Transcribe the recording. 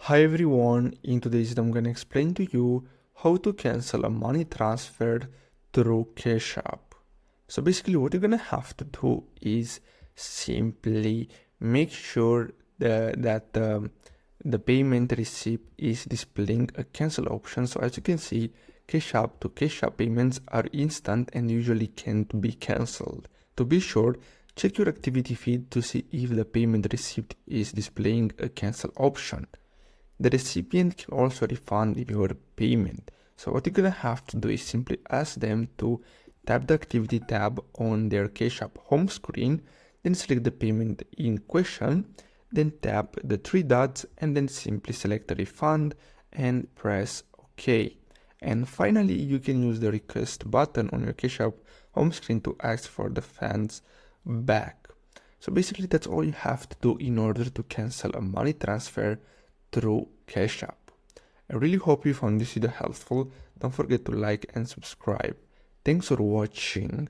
Hi everyone, in today's video I'm gonna explain to you how to cancel a money transfer through Cash App. So basically what you're gonna have to do is simply make sure that the payment receipt is displaying a cancel option. So as you can see, Cash App to Cash App payments are instant and usually can't be cancelled. To be sure, check your activity feed to see if the payment receipt is displaying a cancel option. The recipient can also refund your payment. So what you're gonna have to do is simply ask them to tap the activity tab on their Cash App home screen, then select the payment in question, then tap the three dots and then simply select the refund and press OK. And finally, you can use the request button on your Cash App home screen to ask for the funds back. So basically that's all you have to do in order to cancel a money transfer through Cash App. I really hope you found this video helpful. Don't forget to like and subscribe. Thanks for watching.